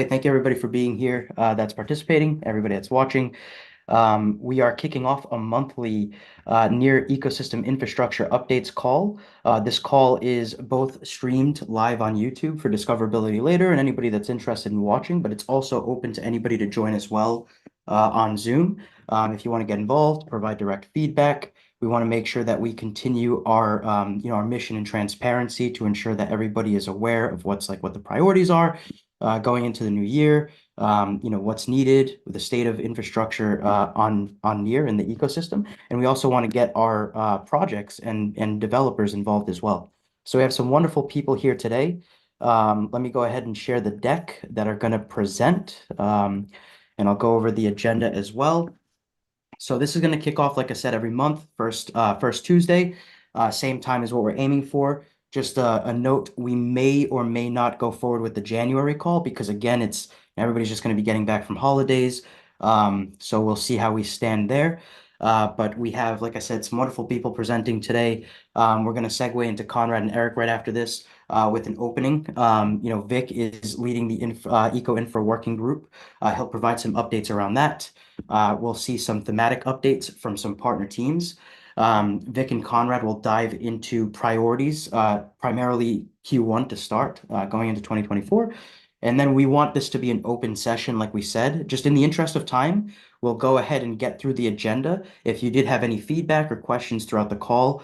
Thank you everybody for being here that's participating, everybody that's watching. We are kicking off a monthly Near Ecosystem Infrastructure Updates call. This call is both streamed live on YouTube for discoverability later and anybody that's interested in watching, but it's also open to anybody to join as well on Zoom. If you want to get involved, provide direct feedback. We want to make sure that we continue our our mission and transparency to ensure that everybody is aware of what the priorities are going into the new year, what's needed with the state of infrastructure on Near in the ecosystem. And we also want to get our projects and developers involved as well. So we have some wonderful people here today. Let me go ahead and share the deck that are going to present, and I'll go over the agenda as well. So this is going to kick off, like I said, every month, first Tuesday, same time as what we're aiming for. Just a note, we may or may not go forward with the January call because again, everybody's just going to be getting back from holidays. So we'll see how we stand there. But we have, like I said, some wonderful people presenting today. We're going to segue into Conrad and Eric right after this with an opening. Vic is leading the Eco Infra working group. He'll provide some updates around that. We'll see some thematic updates from some partner teams. Vic and Conrad will dive into priorities, primarily Q1 to start, going into 2024. And then we want this to be an open session, like we said. Just in the interest of time, we'll go ahead and get through the agenda. If you did have any feedback or questions throughout the call,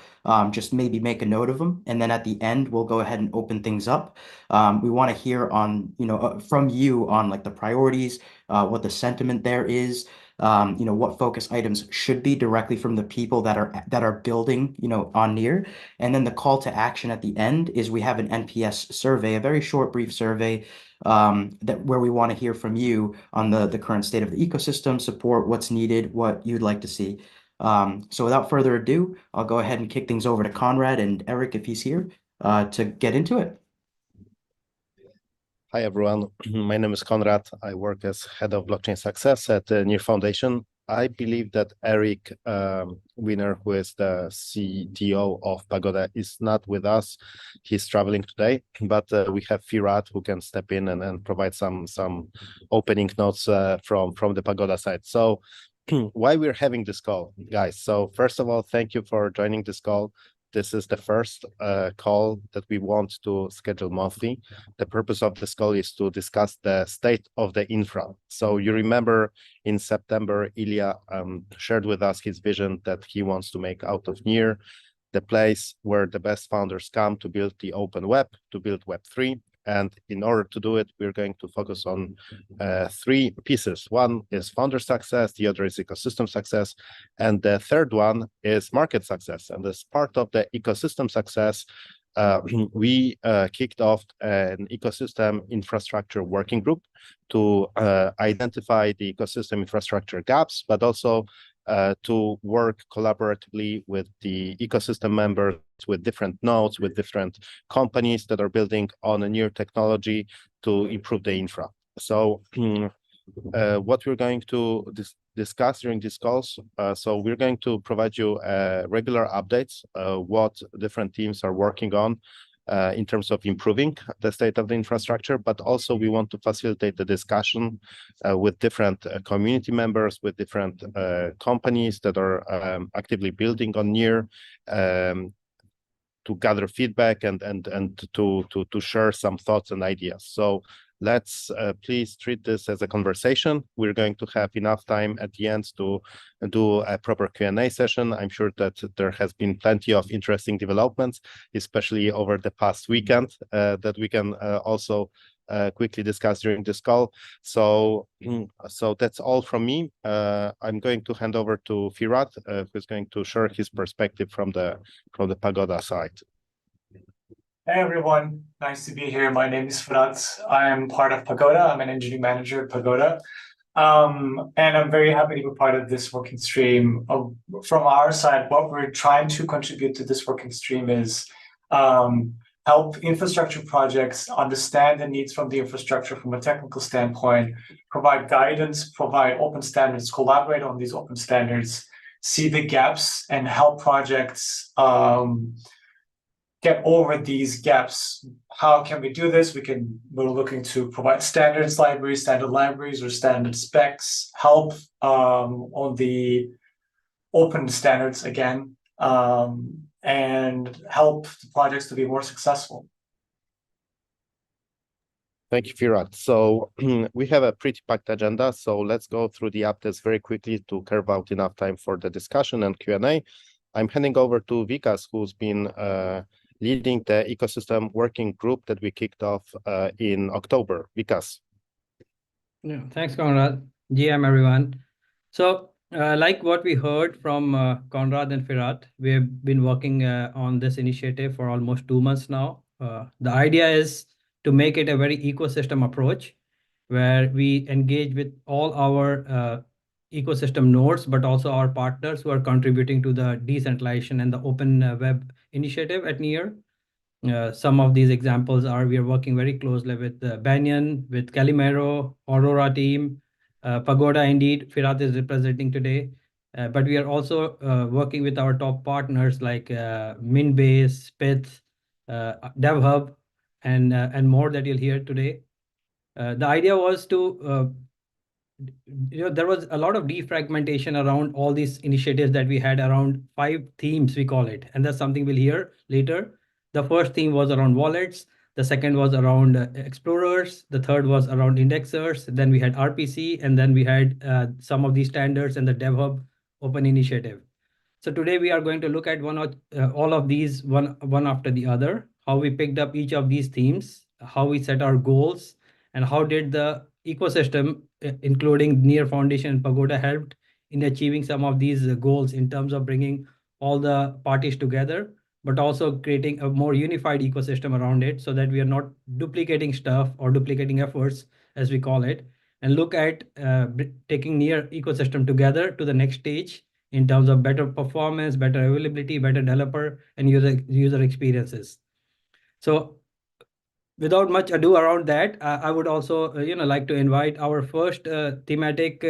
just maybe make a note of them. And then at the end, we'll go ahead and open things up. We want to hear from you on the priorities, what the sentiment there is. What focus items should be directly from the people that are building, on Near. And then the call to action at the end is we have an NPS survey, a very short, brief survey where we want to hear from you on the current state of the ecosystem, support, what's needed, what you'd like to see. So without further ado, I'll go ahead and kick things over to Conrad and Eric if he's here to get into it. Hi, everyone. My name is Konrad. I work as Head of Blockchain Success at the Near Foundation. I believe that Eric Wiener, who is the CTO of Pagoda, is not with us. He's traveling today, but we have Firat who can step in and provide some opening notes from the Pagoda side. So why we're having this call, guys? So first of all, thank you for joining this call. This is the first call that we want to schedule monthly. The purpose of this call is to discuss the state of the infra. So you remember in September, Ilya shared with us his vision that he wants to make out of Near the place where the best founders come to build the open web, to build Web3. And in order to do it, we're going to focus on three pieces. One is founder success, the other is ecosystem success, and the third one is market success. And as part of the ecosystem success, we kicked off an ecosystem infrastructure working group to identify the ecosystem infrastructure gaps, but also to work collaboratively with the ecosystem members, with different nodes, with different companies that are building on a Near technology to improve the infra. So what we're going to discuss during these calls, so we're going to provide you regular updates, what different teams are working on in terms of improving the state of the infrastructure, but also we want to facilitate the discussion with different community members, with different companies that are actively building on Near, to gather feedback and to share some thoughts and ideas. So let's please treat this as a conversation. We're going to have enough time at the end to do a proper Q&A session. I'm sure that there has been plenty of interesting developments, especially over the past weekend, that we can also quickly discuss during this call. So that's all from me. I'm going to hand over to Firat, who's going to share his perspective from the Pagoda side. Hey everyone, nice to be here. My name is Firat. I am part of Pagoda. I'm an engineering manager at Pagoda. And I'm very happy to be part of this working stream. From our side, what we're trying to contribute to this working stream is help infrastructure projects understand the needs from the infrastructure from a technical standpoint, provide guidance, provide open standards, collaborate on these open standards, see the gaps, and help projects get over these gaps. How can we do this? We're looking to provide standard libraries or standard specs, help on the open standards again, and help the projects to be more successful. Thank you, Firat. So we have a pretty packed agenda, so let's go through the updates very quickly to carve out enough time for the discussion and Q&A. I'm handing over to Vikas, who's been leading the ecosystem working group that we kicked off in October. Vikas. Yeah, thanks, Conrad. GM, everyone. So like what we heard from Conrad and Firat, we have been working on this initiative for almost 2 months now. The idea is to make it a very ecosystem approach where we engage with all our ecosystem nodes, but also our partners who are contributing to the decentralization and the open web initiative at NEAR. Some of these examples are we are working very closely with Banyan, with Calimero, Aurora team, Pagoda indeed, Firat is representing today. But we are also working with our top partners like Mintbase, Pyth, DevHub, and more that you'll hear today. The idea was to, there was a lot of defragmentation around all these initiatives that we had around 5 themes, we call it. And that's something we'll hear later. The first theme was around wallets. The second was around explorers. The third was around indexers. Then we had RPC, and then we had some of these standards and the DevHub Open Initiative. So today we are going to look at all of these one after the other, how we picked up each of these themes, how we set our goals, and how did the ecosystem, including NEAR Foundation and Pagoda, helped in achieving some of these goals in terms of bringing all the parties together, but also creating a more unified ecosystem around it so that we are not duplicating stuff or duplicating efforts, as we call it, and look at taking NEAR ecosystem together to the next stage in terms of better performance, better availability, better developer and user experiences. So without much ado around that, I would also like to invite our first thematic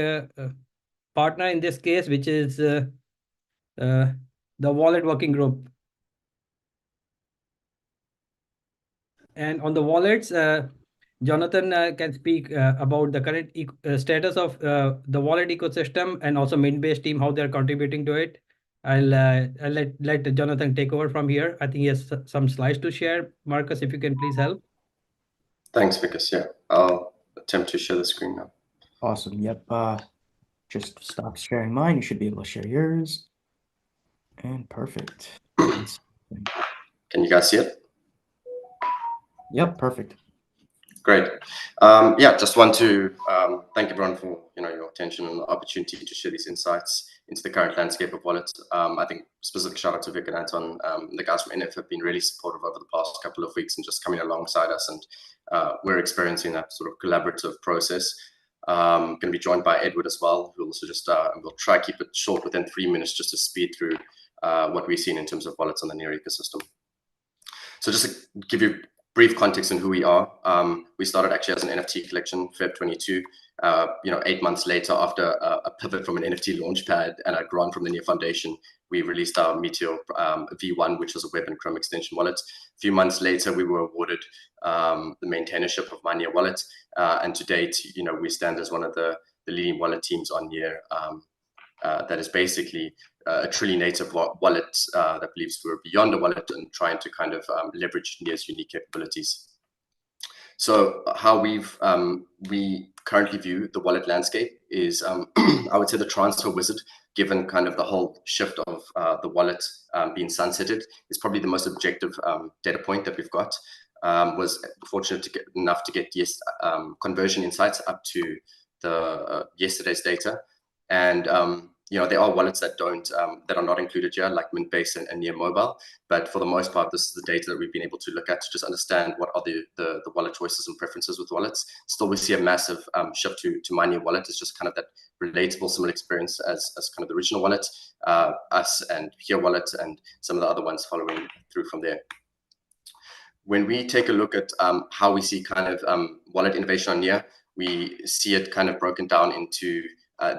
partner in this case, which is the wallet working group. And on the wallets, Jonathan can speak about the current status of the wallet ecosystem and also Mintbase team, how they're contributing to it. I'll let Jonathan take over from here. I think he has some slides to share. Marcus, if you can please help. Thanks, Vikas. Yeah, I'll attempt to share the screen now. Awesome. Yep. Just stop sharing mine. You should be able to share yours. And perfect. Can you guys see it? Yep, perfect. Great. Yeah, just want to thank everyone for your attention and the opportunity to share these insights into the current landscape of wallets. I think specific shout out to Vic and Anton. The guys from NF have been really supportive over the past couple of weeks and just coming alongside us, and we're experiencing that sort of collaborative process. Going to be joined by Edward as well, who will also just we'll try to keep it short within 3 minutes just to speed through what we've seen in terms of wallets on the NEAR ecosystem. So just to give you brief context on who we are. We started actually as an NFT collection, Feb 22. 8 months later, after a pivot from an NFT launchpad and a grant from the NEAR Foundation, we released our Meteor V1, which was a web and Chrome extension wallet. A few months later, we were awarded the maintainership of my NEAR wallet, and to date, we stand as one of the leading wallet teams on NEAR. That is basically a truly native wallet that believes we're beyond a wallet and trying to kind of leverage NEAR's unique capabilities. So how we currently view the wallet landscape is, I would say the transfer wizard, given kind of the whole shift of the wallet being sunsetted, is probably the most objective data point that we've got. Was fortunate enough to get conversion insights up to the yesterday's data, and there are wallets that are not included here, like Mintbase and NEAR Mobile. But for the most part, this is the data that we've been able to look at to just understand what are the wallet choices and preferences with wallets. Still, we see a massive shift to my NEAR wallet. It's just kind of that relatable, similar experience as kind of the original wallet, us and Here Wallet, and some of the other ones following through from there. When we take a look at how we see kind of wallet innovation on NEAR, we see it kind of broken down into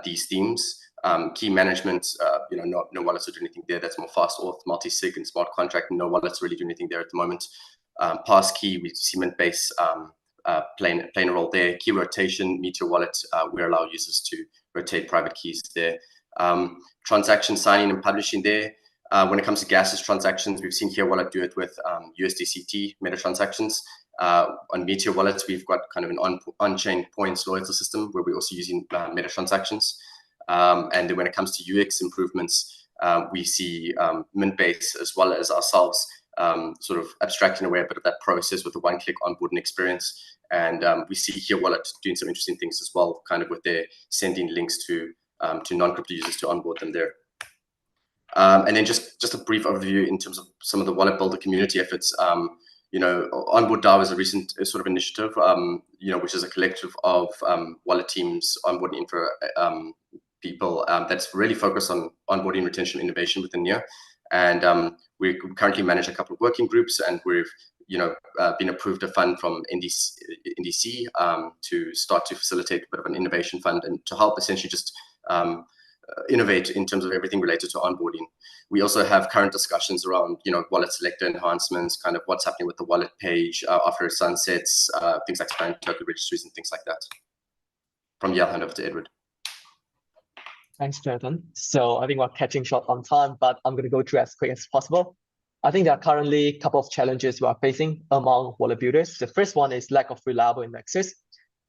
these themes. Key management, no wallets are doing anything there. That's more fast auth, multi-sig, and smart contract. No wallets really do anything there at the moment. Passkey, we see Mintbase playing a role there. Key rotation, Meteor wallet, we allow users to rotate private keys there. Transaction signing and publishing there. When it comes to gases transactions, we've seen here Wallet do it with USDCT meta transactions. On Meteor wallets, we've got kind of an on-chain points loyalty system where we're also using meta transactions. And then when it comes to UX improvements, we see Mintbase as well as ourselves sort of abstracting away a bit of that process with the one-click onboarding experience. And we see here Wallet doing some interesting things as well, kind of with their sending links to non-crypto users to onboard them there. And then just a brief overview in terms of some of the Wallet Builder community efforts. Onboard DAO is a recent sort of initiative, which is a collective of wallet teams, onboarding infra people that's really focused on onboarding, retention, innovation within NEAR. And we currently manage a couple of working groups, and we've been approved a fund from NDC to start to facilitate a bit of an innovation fund and to help essentially just innovate in terms of everything related to onboarding. We also have current discussions around, wallet selector enhancements, kind of what's happening with the wallet page after sunsets, things like spam token registries and things like that. From here, I'll hand over to Edward. Thanks, Jonathan. So I think we're catching short on time, but I'm going to go through as quick as possible. I think there are currently a couple of challenges we are facing among wallet builders. The first one is lack of reliable indexes.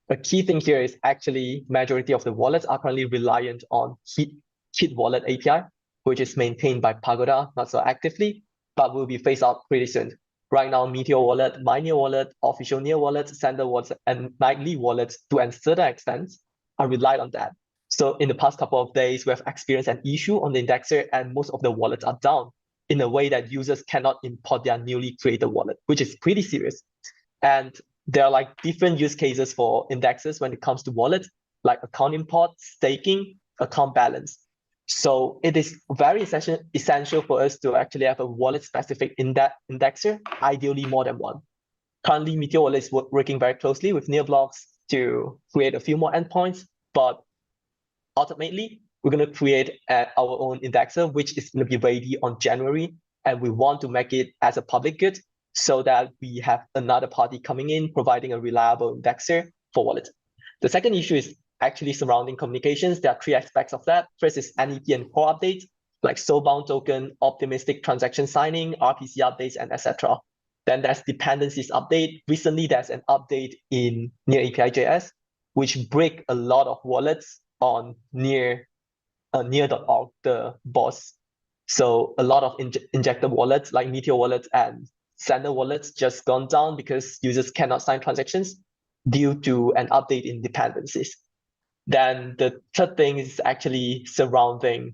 A key thing here is actually majority of the wallets are currently reliant on Kit Wallet API, which is maintained by Pagoda, not so actively, but will be phased out pretty soon. Right now, Meteor Wallet, MyNEAR Wallet, official NEAR Wallet, Sender Wallets, and Nightly Wallets, to a certain extent, are relied on that. So in the past couple of days, we have experienced an issue on the indexer, and most of the wallets are down in a way that users cannot import their newly created wallet, which is pretty serious. And there are like different use cases for indexes when it comes to wallets, like account import, staking, account balance. So it is very essential for us to actually have a wallet-specific indexer, ideally more than one. Currently, Meteor Wallet is working very closely with NEARBLOCKS to create a few more endpoints, but ultimately, we're going to create our own indexer, which is going to be ready on January, and we want to make it as a public good so that we have another party coming in providing a reliable indexer for wallet. The second issue is actually surrounding communications. There are three aspects of that. First is NEP and core updates, like soulbound token, optimistic transaction signing, RPC updates, and etc. Then there's dependencies update. Recently, there's an update in NEAR API.js, which break a lot of wallets on near.org, the boss. So a lot of injected wallets like Meteor wallets and Sender wallets just gone down because users cannot sign transactions due to an update in dependencies. Then the third thing is actually surrounding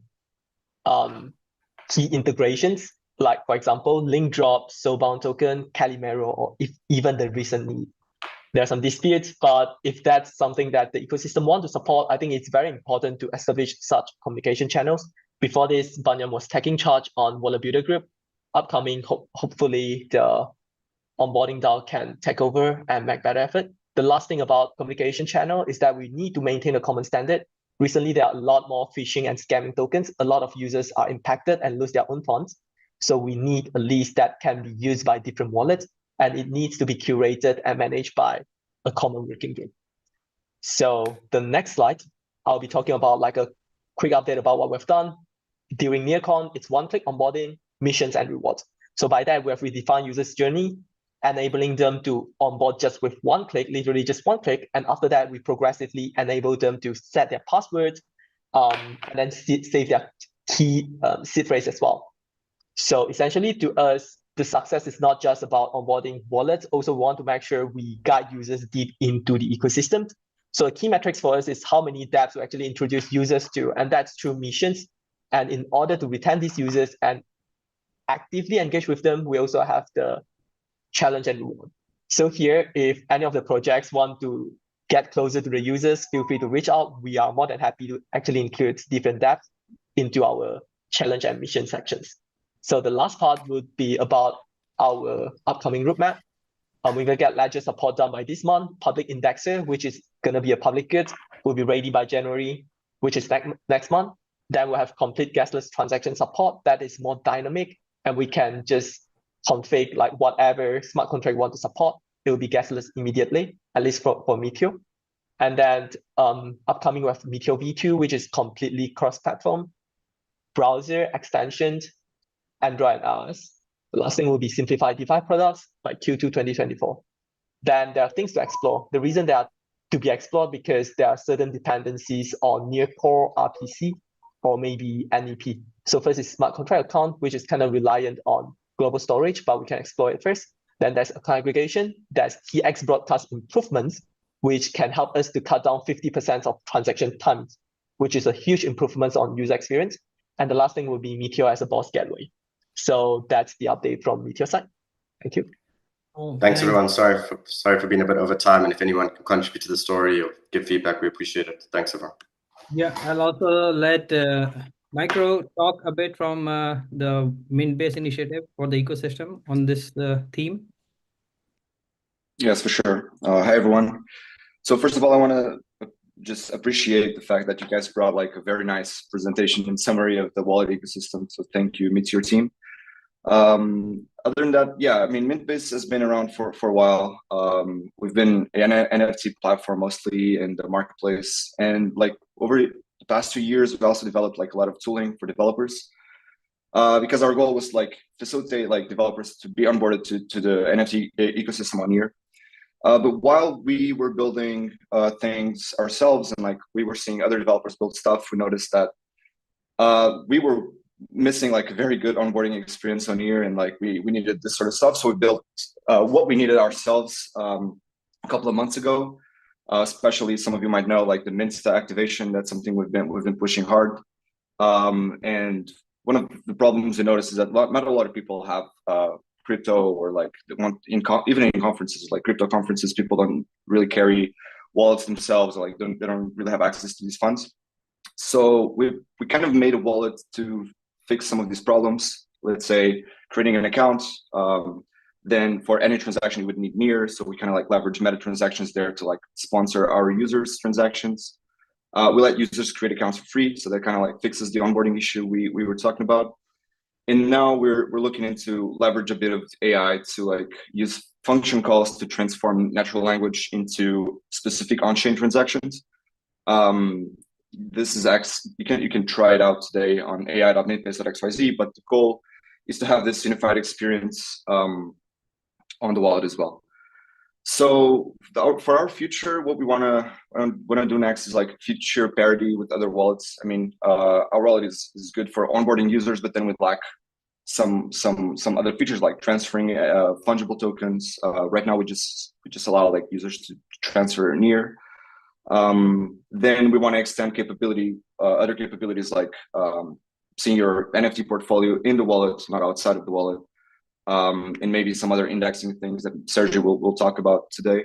key integrations, like for example, link drop, soulbound token, Calimero, or even the recent need. There are some disputes, but if that's something that the ecosystem wants to support, I think it's very important to establish such communication channels. Before this, Banyan was taking charge on Wallet Builder Group. Upcoming, hopefully the onboarding DAO can take over and make better effort. The last thing about communication channel is that we need to maintain a common standard. Recently, there are a lot more phishing and scamming tokens. A lot of users are impacted and lose their own funds. So we need a list that can be used by different wallets, and it needs to be curated and managed by a common working group. So the next slide, I'll be talking about like a quick update about what we've done. During NearCon, it's one-click onboarding, missions, and rewards. So by that, we have redefined users' journey, enabling them to onboard just with one click, literally just one click. And after that, we progressively enable them to set their passwords and then save their key seed phrase as well. So essentially to us, the success is not just about onboarding wallets, also want to make sure we guide users deep into the ecosystem. So a key metrics for us is how many dApps we actually introduce users to, and that's through missions. And in order to retain these users and actively engage with them, we also have the challenge and reward. So here, if any of the projects want to get closer to the users, feel free to reach out. We are more than happy to actually include different dApps into our challenge and mission sections. So the last part would be about our upcoming roadmap. We're going to get Ledger support done by this month. Public indexer, which is going to be a public good, will be ready by January, which is next month. Then we'll have complete gasless transaction support that is more dynamic, and we can just config like whatever smart contract we want to support. It will be gasless immediately, at least for Meteor. And then upcoming we have Meteor V2, which is completely cross-platform, browser extensions, Android and iOS. The last thing will be simplified DeFi products by Q2 2024. Then there are things to explore. The reason they are to be explored because there are certain dependencies on near core RPC or maybe NEP. So first is smart contract account, which is kind of reliant on global storage, but we can explore it first. Then there's account aggregation, there's TX broadcast improvements, which can help us to cut down 50% of transaction times, which is a huge improvement on user experience. And the last thing will be Meteor as a boss gateway. So that's the update from Meteor side. Thank you. Oh, Thanks everyone. Sorry for being a bit over time, and if anyone can contribute to the story or give feedback, we appreciate it. Thanks everyone. Yeah, I'll also let Micro talk a bit from the Mintbase initiative for the ecosystem on this theme. Yes, for sure. Hi everyone. So first of all, I want to just appreciate the fact that you guys brought like a very nice presentation and summary of the wallet ecosystem. So thank you, Meteor team. Other than that, yeah, I mean, Mintbase has been around for a while. We've been an NFT platform mostly in the marketplace, and like over the past 2 years, we've also developed like a lot of tooling for developers, because our goal was like facilitate like developers to be onboarded to the NFT ecosystem on Near. But while we were building things ourselves and like we were seeing other developers build stuff, we noticed that we were missing like a very good onboarding experience on here, and like we needed this sort of stuff. So we built what we needed ourselves a couple of months ago. Especially some of you might know like the Minsta activation. That's something we've been pushing hard. And one of the problems we noticed is that not a lot of people have crypto, or like even in conferences like crypto conferences, people don't really carry wallets themselves, or like they don't really have access to these funds. So we kind of made a wallet to fix some of these problems. Let's say creating an account, then for any transaction you would need Near. So we kind of like leverage meta transactions there to like sponsor our users' transactions. We let users create accounts for free, so that kind of like fixes the onboarding issue we were talking about. And now we're looking into leverage a bit of AI to like use function calls to transform natural language into specific on-chain transactions. This is you can try it out today on ai.mintbase.xyz, but the goal is to have this unified experience on the wallet as well. So for our future, what we want to do next is like feature parity with other wallets. I mean, our wallet is good for onboarding users, but then we lack some other features like transferring fungible tokens. Right now we just allow like users to transfer Near. Then we want to extend other capabilities like seeing your NFT portfolio in the wallet, not outside of the wallet, and maybe some other indexing things that Sergio will talk about today.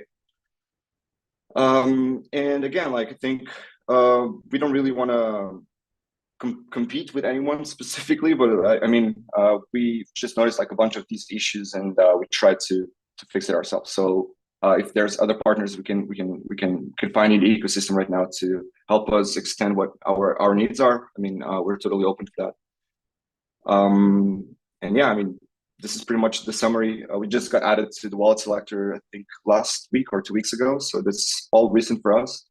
And again, like I think we don't really want to compete with anyone specifically, but I mean, we just noticed like a bunch of these issues, and we tried to fix it ourselves. So if there's other partners we can find in the ecosystem right now to help us extend what our needs are, I mean, we're totally open to that. And yeah, I mean, this is pretty much the summary. We just got added to the wallet selector, I think last week or 2 weeks ago. So this is all recent for us.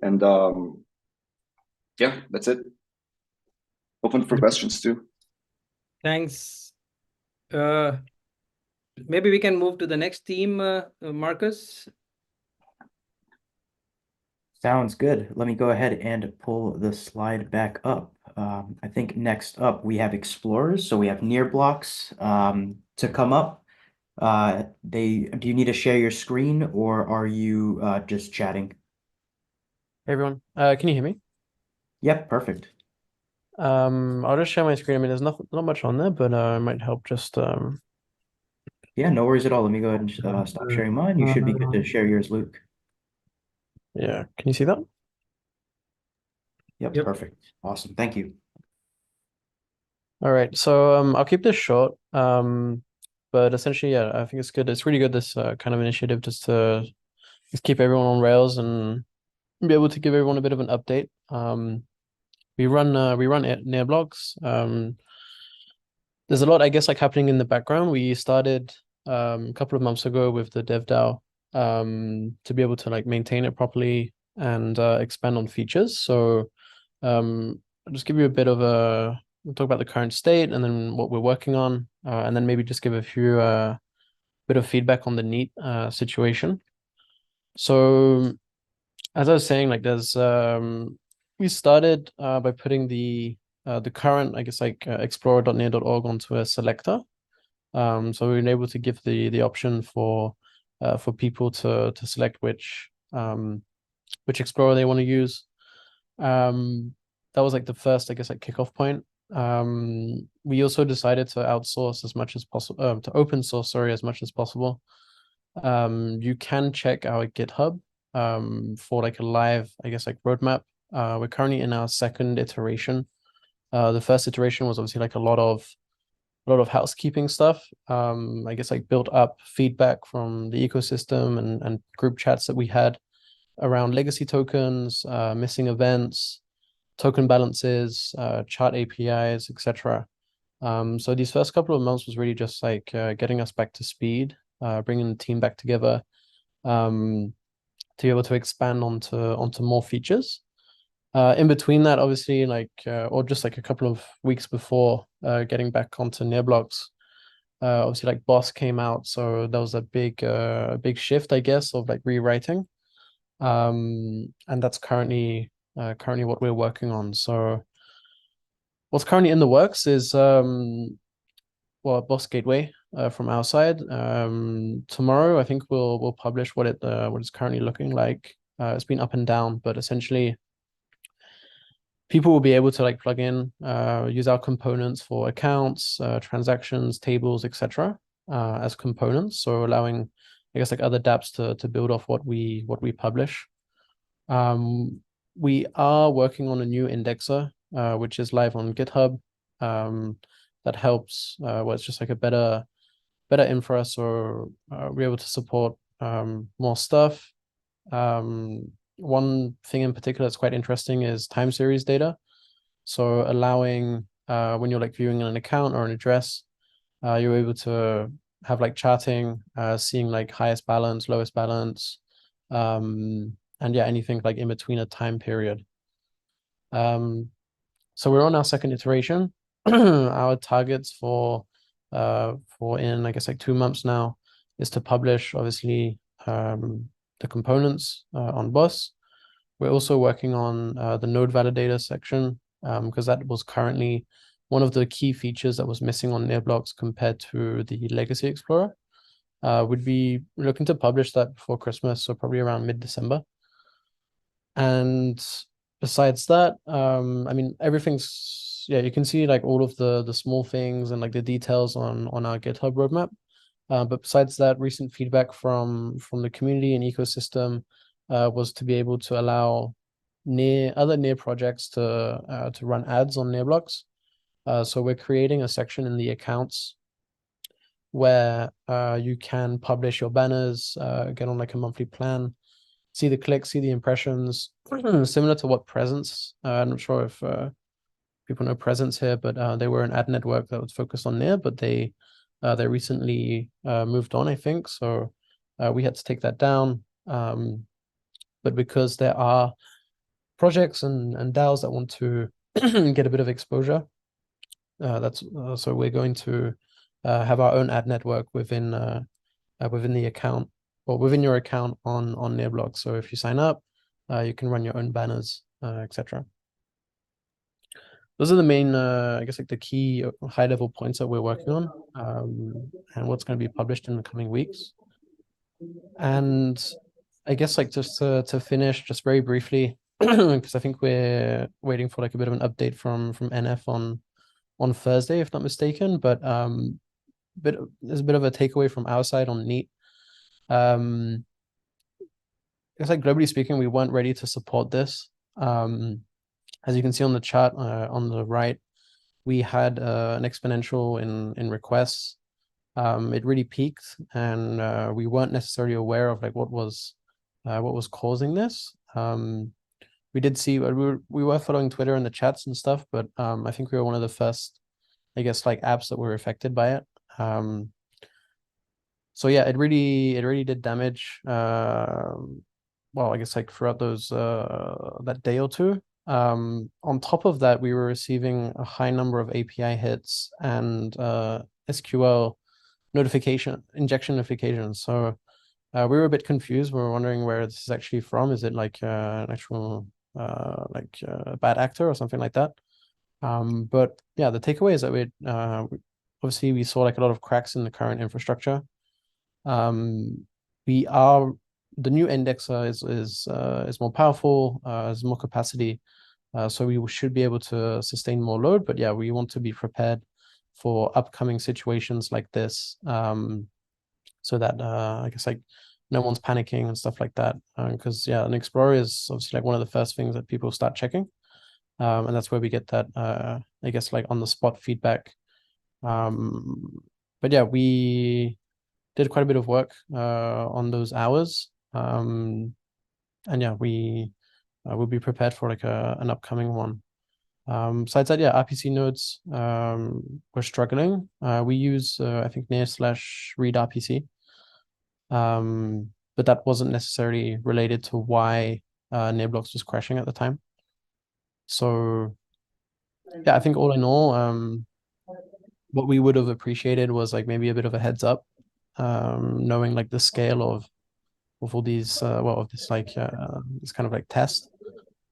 And yeah, that's it. Open for questions too. Thanks. Maybe we can move to the next theme, Marcus. Sounds good. Let me go ahead and pull the slide back up. I think next up we have explorers. So we have NEARBLOCKS to come up. Do you need to share your screen, or are you just chatting? Hey everyone, can you hear me? Yep, perfect. I'll just share my screen. I mean, there's not much on there, but it might help just Yeah, no worries at all. Let me go ahead and stop sharing mine. You should be good to share yours, Luke. Yeah, can you see that? Yep, perfect. Awesome. Thank you. All right, so I'll keep this short. But essentially, yeah, I think it's good. It's really good, this kind of initiative, just to keep everyone on Rails and be able to give everyone a bit of an update. we run NEARBLOCKS. There's a lot, I guess, like happening in the background. We started a couple of months ago with the DevDAO to be able to like maintain it properly and expand on features. So I'll just give you a bit of we'll talk about the current state and then what we're working on, and then maybe just give a few bit of feedback on the NEAT situation. So as I was saying, like there's we started by putting the current, I guess, like explorer.near.org onto a selector. So we were able to give the option for people to select which explorer they want to use. That was like the first, I guess, like kickoff point. We also decided to outsource as much as possible, to open source, sorry, as much as possible. You can check our GitHub for like a live, I guess, like roadmap. We're currently in our second iteration. The first iteration was obviously like a lot of housekeeping stuff. I guess like built up feedback from the ecosystem and group chats that we had around legacy tokens, missing events, token balances, chart APIs, etc. So these first couple of months was really just like getting us back to speed, bringing the team back together, to be able to expand onto more features. In between that, obviously, like or just like a couple of weeks before getting back onto NEARBLOCKS, obviously like Boss came out, so that was a big shift, I guess, of like rewriting, and that's currently what we're working on. So what's currently in the works is Boss Gateway from our side. Tomorrow, I think we'll publish what it's currently looking like. It's been up and down, but essentially people will be able to like plug in, use our components for accounts, transactions, tables, etc. As components. So allowing, I guess, like other dApps to build off what we publish. We are working on a new indexer, which is live on GitHub. That helps. It's just like a better infra, so we're able to support more stuff. One thing in particular that's quite interesting is time series data. So allowing when you're like viewing an account or an address, you're able to have like charting, seeing like highest balance, lowest balance, and yeah, anything like in between a time period. So we're on our second iteration. Our targets for in, I guess, like 2 months now is to publish obviously the components on Boss. We're also working on the node validator section, because that was currently one of the key features that was missing on NEARBLOCKS compared to the legacy explorer. We'd be looking to publish that before Christmas, so probably around mid-December. And besides that, I mean, everything's, yeah, you can see like all of the small things and like the details on our GitHub roadmap. But besides that, recent feedback from the community and ecosystem was to be able to allow other near projects to run ads on NEARBLOCKS. So we're creating a section in the accounts where you can publish your banners, get on like a monthly plan, see the clicks, see the impressions, similar to what Presence. I'm not sure if people know Presence here, but they were an ad network that was focused on Near, but they recently moved on, I think. So we had to take that down. But because there are projects and DAOs that want to get a bit of exposure, so we're going to have our own ad network within the account, or within your account on NEARBLOCKS. So if you sign up, you can run your own banners, etc. Those are the main, I guess, like the key high-level points that we're working on, and what's going to be published in the coming weeks. And I guess like just to finish, just very briefly, because I think we're waiting for like a bit of an update from NF on Thursday, if not mistaken. But there's a bit of a takeaway from our side on NEAT. It's like globally speaking, we weren't ready to support this. As you can see on the chart on the right, we had an exponential in requests. It really peaked, and we weren't necessarily aware of like what was causing this. we did see we were following Twitter and the chats and stuff, but I think we were one of the first, I guess, like apps that were affected by it. So yeah, it really did damage. Well, I guess like throughout those that day or two. On top of that, we were receiving a high number of API hits and SQL injection notifications. So we were a bit confused. We were wondering where this is actually from. Is it like an actual like a bad actor or something like that? But yeah, the takeaway is that obviously we saw like a lot of cracks in the current infrastructure. The new indexer is more powerful, has more capacity, so we should be able to sustain more load. But yeah, we want to be prepared for upcoming situations like this, so that I guess like no one's panicking and stuff like that. Because yeah, an Explorer is obviously like one of the first things that people start checking, and that's where we get that I guess like on the spot feedback. But yeah, we did quite a bit of work on those hours. And yeah, we will be prepared for like an upcoming one. Besides that, yeah, RPC nodes we're struggling. We use I think near/read RPC, but that wasn't necessarily related to why NEARBLOCKS was crashing at the time. So yeah, I think all in all, what we would have appreciated was like maybe a bit of a heads up, knowing like the scale of all these of this like this kind of like test.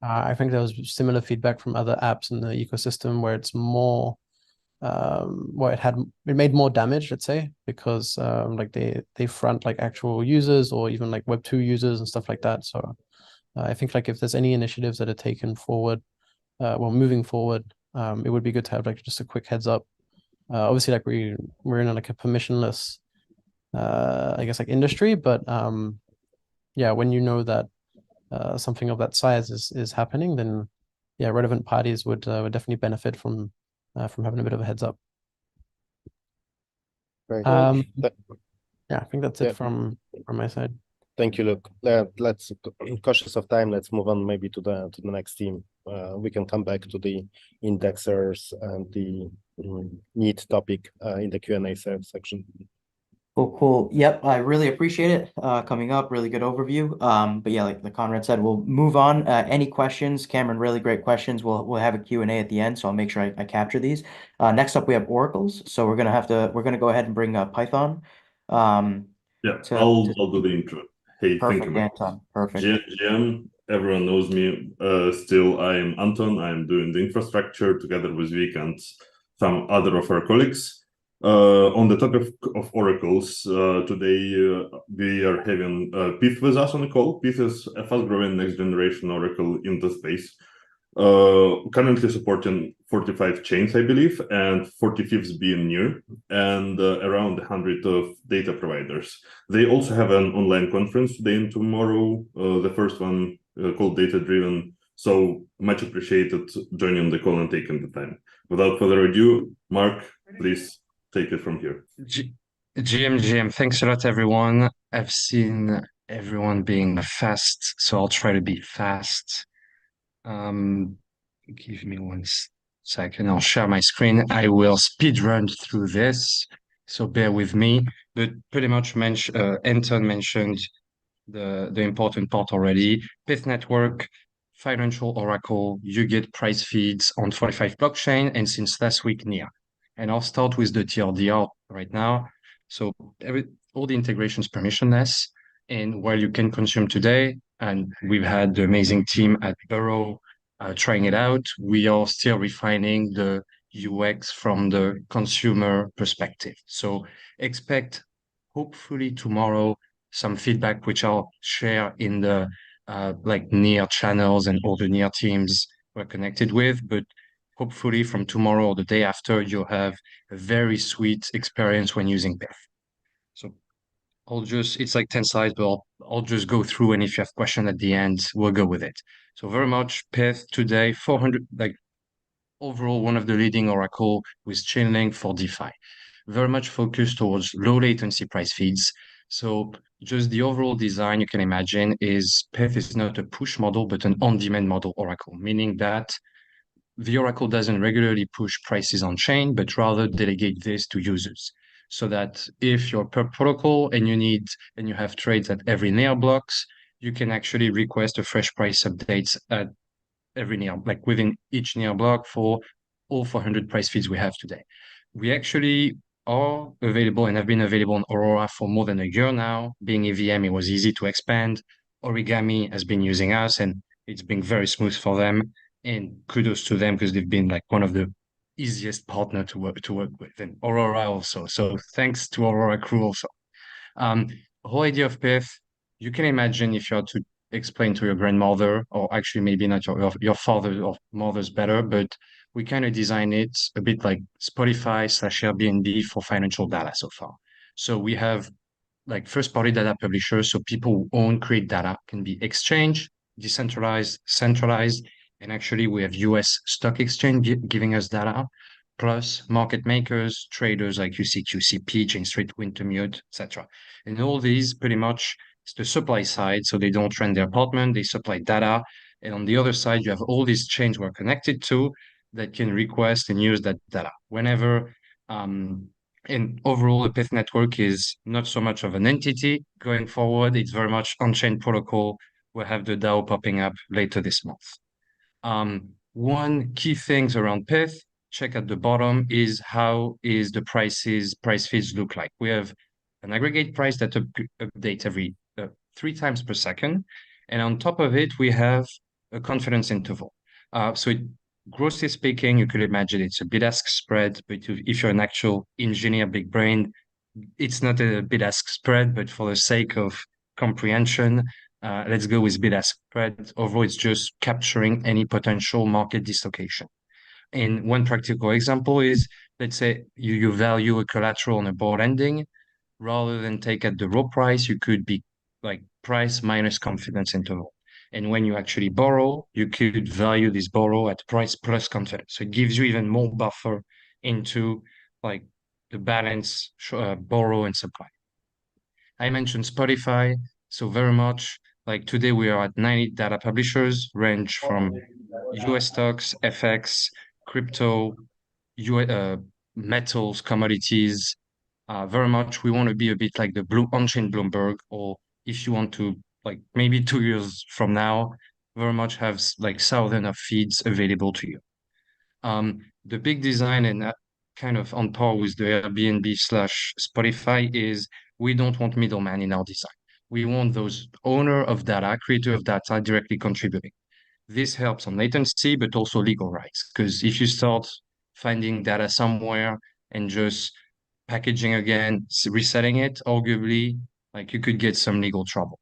I think there was similar feedback from other apps in the ecosystem where it's more where it made more damage, let's say, because like they front like actual users or even like Web 2 users and stuff like that. So I think like if there's any initiatives that are taken forward, moving forward, it would be good to have like just a quick heads up. Obviously, like we're in like a permissionless I guess like industry, but yeah, when you know that something of that size is happening, then yeah, relevant parties would definitely benefit from having a bit of a heads up. Very good. Yeah, I think that's it from my side. Thank you, Luke. Let's, cautious of time, let's move on maybe to the next team. We can come back to the indexers and the neat topic in the Q&A section. Cool. Yep, I really appreciate it. Coming up, really good overview. But yeah, like the Conrad said, we'll move on. Any questions? Cameron, really great questions. We'll have a Q&A at the end, so I'll make sure I capture these. Next up, we have oracles. So we're gonna go ahead and bring Python. Yeah, I'll do the intro. Hey, Perfect, thank you, Anton. Perfect. GM, everyone knows me. Still, I'm Anton. I'm doing the infrastructure together with Vic and some other of our colleagues. On the topic of oracles, today we are having Pyth with us on the call. Pyth is a fast-growing next-generation oracle in the space, currently supporting 45 chains, I believe, and 45th being near, and around 100 of data providers. They also have an online conference today and tomorrow, the first one called Data Driven. So much appreciated joining the call and taking the time. Without further ado, Mark, please take it from here. GM, thanks a lot, everyone. I've seen everyone being fast, so I'll try to be fast. Give me one second. I'll share my screen. I will speed run through this, so bear with me. But pretty much Anton mentioned the important part already. Pyth network, financial oracle, you get price feeds on 45 blockchain, and since last week, NEAR. And I'll start with the TLDR right now. So all the integrations permissionless, and while you can consume today, and we've had the amazing team at Burrow trying it out, we are still refining the UX from the consumer perspective. So expect hopefully tomorrow some feedback which I'll share in the like NEAR channels and all the NEAR teams we're connected with, but hopefully from tomorrow or the day after, you'll have a very sweet experience when using Pyth. So it's like 10 slides, but I'll just go through, and if you have questions at the end, we'll go with it. So very much Pyth today, 400, like overall one of the leading oracle with Chainlink for DeFi. Very much focused towards low latency price feeds. So just the overall design you can imagine is Pyth is not a push model, but an on-demand model Oracle, meaning that the Oracle doesn't regularly push prices on chain, but rather delegate this to users. So that if you're per protocol and you have trades at every NEARBLOCKS, you can actually request a fresh price updates at every like within each NEARBLOCK for all 400 price feeds we have today. We actually are available and have been available on Aurora for more than a year now. Being EVM, it was easy to expand. Origami has been using us and it's been very smooth for them. And kudos to them because they've been like one of the easiest partner to work with, and Aurora also. So thanks to Aurora crew also. Whole idea of Pyth, you can imagine if you are to explain to your grandmother, or actually maybe not your father or mother's better, but we kind of design it a bit like Spotify/Airbnb for financial data so far. So we have like first-party data publishers, so people who own, create data can be exchanged, decentralized, centralized, and actually we have US stock exchange giving us data, plus market makers, traders like QCP, Jane Street, Wintermute, etc. And all these pretty much is the supply side, so they don't rent their apartment, they supply data. And on the other side, you have all these chains we're connected to that can request and use that data whenever. And overall, the Pyth network is not so much of an entity going forward. It's very much on-chain protocol. We'll have the DAO popping up later this month. One key things around Pyth, check at the bottom, is how is the price feeds look like. We have an aggregate price that updates every 3 times per second. And on top of it, we have a confidence interval. Grossly speaking, you could imagine it's a bid-ask spread, but if you're an actual engineer, big brain, it's not a bid-ask spread, but for the sake of comprehension, let's go with bid-ask spread. Overall, it's just capturing any potential market dislocation. And one practical example is, let's say you value a collateral on a board ending, rather than take at the raw price, you could be like price minus confidence interval. And when you actually borrow, you could value this borrow at price plus confidence. So it gives you even more buffer into like the balance, borrow and supply. I mentioned Spotify. So very much like today we are at 90 data publishers, range from US stocks, FX, crypto, metals, commodities. Very much we want to be a bit like the on-chain Bloomberg, or if you want to, like maybe 2 years from now, very much have like thousands of feeds available to you. The big design and kind of on par with the Airbnb/Spotify is we don't want middleman in our design. We want those owner of data, creator of data directly contributing. This helps on latency, but also legal rights. Because if you start finding data somewhere and just packaging again, resetting it, arguably, like you could get some legal trouble.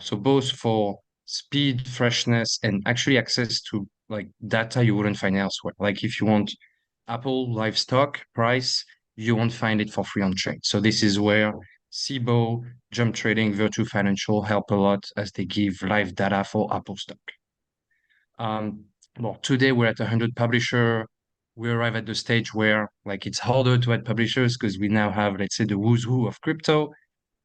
So both for speed, freshness, and actually access to like data you wouldn't find elsewhere. Like if you want Apple livestock price, you won't find it for free on chain. So this is where SIBO, Jump Trading, Virtue Financial help a lot as they give live data for Apple stock. Well, today we're at 100 publisher. We arrive at the stage where like it's harder to add publishers because we now have, let's say, the who's who of crypto.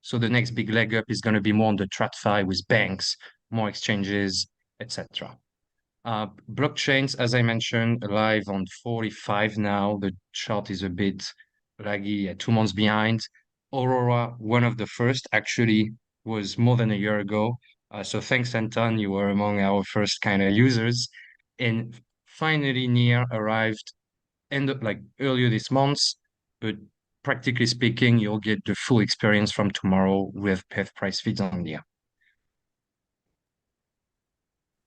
So the next big leg up is going to be more on the TradFi with banks, more exchanges, etc. Blockchains, as I mentioned, live on 45 now. The chart is a bit laggy, 2 months behind. Aurora, one of the first, actually was more than a year ago. So thanks, Anton, you were among our first kind of users. And finally, Near arrived earlier this month, but practically speaking, you'll get the full experience from tomorrow with Pyth price feeds on Near.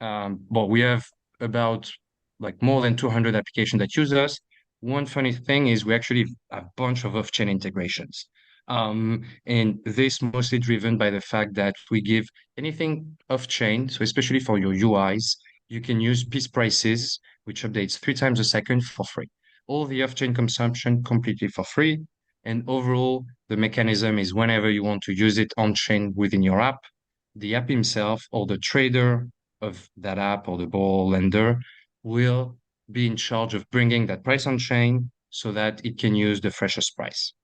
But we have about like more than 200 applications that use us. One funny thing is we actually have a bunch of off-chain integrations. And this mostly driven by the fact that we give anything off-chain, so especially for your UIs, you can use piece prices, which updates 3 times a second for free. All the off-chain consumption completely for free. And overall, the mechanism is whenever you want to use it on-chain within your app, the app himself or the trader of that app or the ball lender will be in charge of bringing that price on chain so that it can use the freshest price.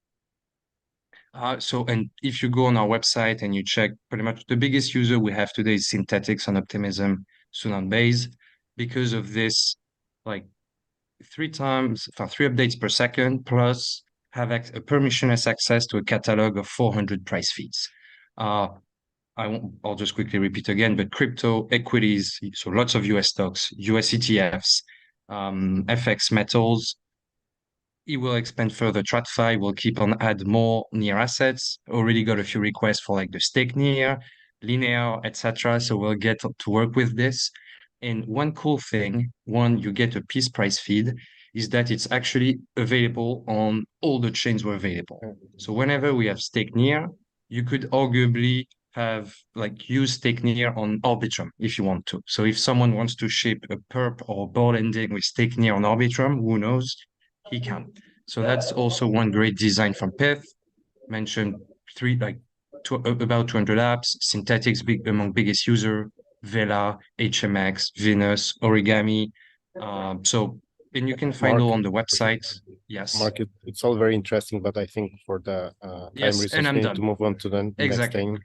And if you go on our website and you check, pretty much the biggest user we have today is Synthetics and Optimism, soon on Base. Because of this, like 3 updates per second, plus have a permissionless access to a catalog of 400 price feeds. I'll just quickly repeat again, but crypto, equities, so lots of US stocks, US ETFs, FX metals. It will expand further. TradFi will keep on add more NEAR assets. Already got a few requests for like the stake NEAR, linear, etc. So we'll get to work with this. And one cool thing, you get a piece price feed, is that it's actually available on all the chains we're available. So whenever we have stake NEAR, you could arguably have like use stake NEAR on Arbitrum if you want to. So if someone wants to ship a perp or ball ending with stake NEAR on Arbitrum, who knows? He can. So that's also one great design from Pyth. Mentioned about 200 apps, Synthetics among biggest user, Vela, HMX, Venus, Origami. And you can find all on the website. Yes. Mark, it's all very interesting, but I think for the time reasons, we need to move on to the next thing.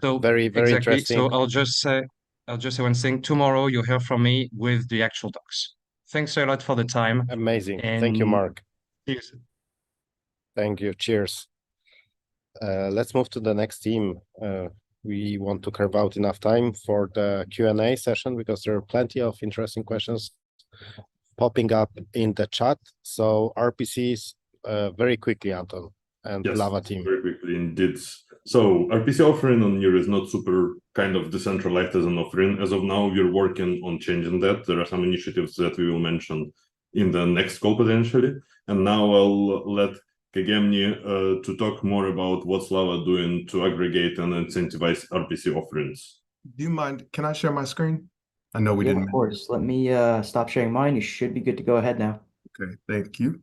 So very interesting. So I'll just say one thing. Tomorrow you'll hear from me with the actual docs. Thanks a lot for the time. Amazing. Thank you, Mark. Cheers. Thank you. Cheers. Let's move to the next team. We want to carve out enough time for the Q&A session because there are plenty of interesting questions popping up in the chat. So RPCs, very quickly, Anton, and yes, Lava team. Very quickly, indeed. So RPC offering on NEAR is not super kind of decentralized as an offering. As of now, we're working on changing that. There are some initiatives that we will mention in the next call potentially. And now I'll let Kagemni to talk more about what's Lava doing to aggregate and incentivize RPC offerings. Do you mind? Can I share my screen? I know we didn't. Of course. Let me stop sharing mine. You should be good to go ahead now. Okay, thank you.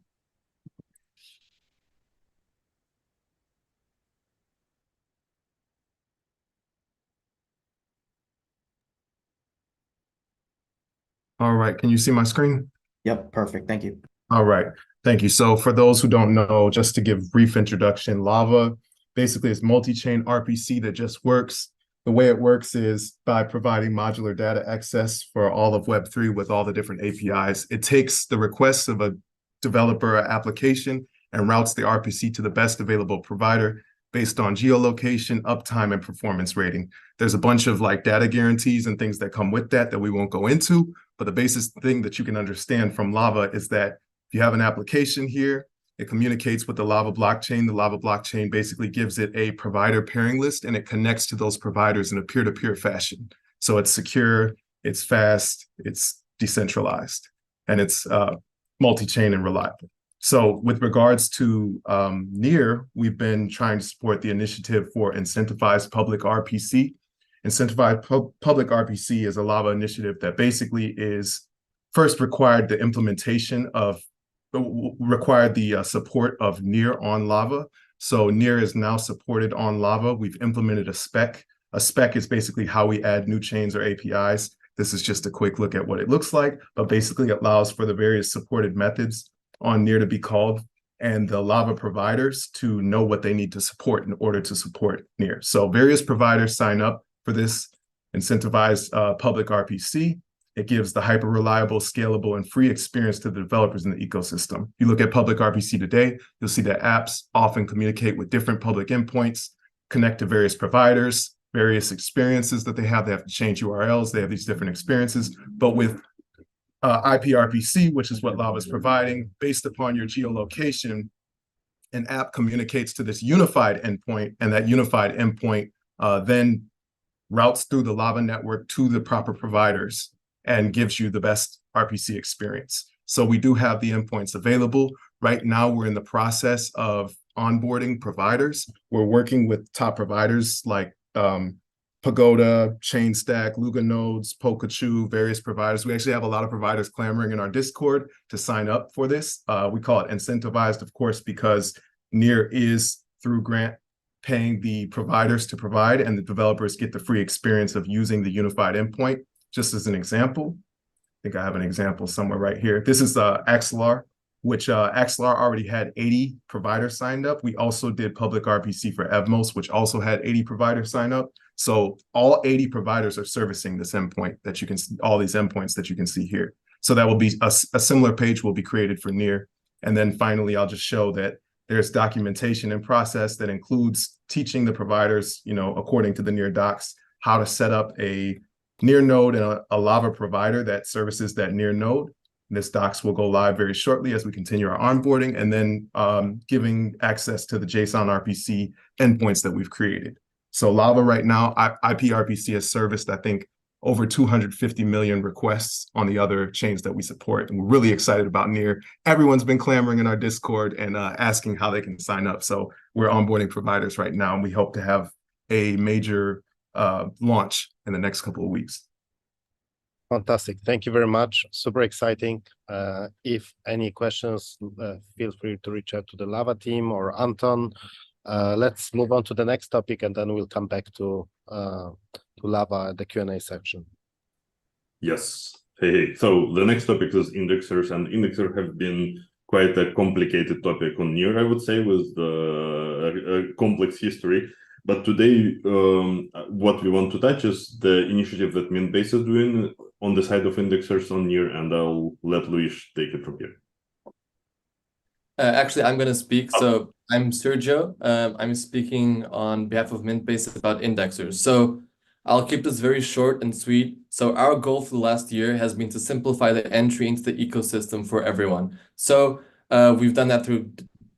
All right, can you see my screen? Yep, perfect. Thank you. All right, thank you. So for those who don't know, just to give brief introduction, Lava basically is multi-chain RPC that just works. The way it works is by providing modular data access for all of Web3 with all the different APIs. It takes the requests of a developer or application and routes the RPC to the best available provider based on geolocation, uptime, and performance rating. There's a bunch of like data guarantees and things that come with that we won't go into, but the basic thing that you can understand from Lava is that if you have an application here, it communicates with the Lava blockchain. The Lava blockchain basically gives it a provider pairing list and it connects to those providers in a peer-to-peer fashion. So it's secure, it's fast, it's decentralized, and it's multi-chain and reliable. So with regards to NEAR, we've been trying to support the initiative for Incentivized Public RPC. Incentivized Public RPC is a Lava initiative that basically is first required the support of NEAR on Lava. So NEAR is now supported on Lava. We've implemented a spec. A spec is basically how we add new chains or APIs. This is just a quick look at what it looks like, but basically it allows for the various supported methods on NEAR to be called and the Lava providers to know what they need to support in order to support NEAR. So various providers sign up for this incentivized public RPC. It gives the hyper-reliable, scalable, and free experience to the developers in the ecosystem. You look at public RPC today, you'll see that apps often communicate with different public endpoints, connect to various providers, various experiences that they have. They have to change URLs. They have these different experiences. But with IPRPC, which is what Lava is providing, based upon your geolocation, an app communicates to this unified endpoint, and that unified endpoint then routes through the Lava network to the proper providers and gives you the best RPC experience. So we do have the endpoints available. Right now, we're in the process of onboarding providers. We're working with top providers like Pagoda, Chainstack, Luganodes, Pokachu, various providers. We actually have a lot of providers clamoring in our Discord to sign up for this. We call it incentivized, of course, because NEAR is through grant paying the providers to provide, and the developers get the free experience of using the unified endpoint. Just as an example, I think I have an example somewhere right here. This is Axelar. which Axelar already had 80 providers signed up. We also did public RPC for Evmos, which also had 80 providers sign up. So all 80 providers are servicing this endpoint that you can see, all these endpoints that you can see here. So that will be a similar page will be created for NEAR. And then finally, I'll just show that there's documentation in process that includes teaching the providers, according to the NEAR docs, how to set up a NEAR node and a Lava provider that services that NEAR node. This docs will go live very shortly as we continue our onboarding, and then giving access to the JSON RPC endpoints that we've created. So Lava right now, IP RPC has serviced, I think, over 250 million requests on the other chains that we support. And we're really excited about NEAR. Everyone's been clamoring in our Discord and asking how they can sign up. So we're onboarding providers right now, and we hope to have a major launch in the next couple of weeks. Fantastic. Thank you very much. Super exciting. If any questions, feel free to reach out to the Lava team or Anton. Let's move on to the next topic, and then we'll come back to Lava, the Q&A section. Yes. Hey. So the next topic is indexers, and indexers have been quite a complicated topic on NEAR, I would say, with the complex history. But today, what we want to touch is the initiative that Mintbase is doing on the side of indexers on NEAR, and I'll let Luis take it from here. Actually, I'm going to speak. So I'm Sergio. I'm speaking on behalf of Mintbase about indexers. So I'll keep this very short and sweet. So our goal for the last year has been to simplify the entry into the ecosystem for everyone. So we've done that through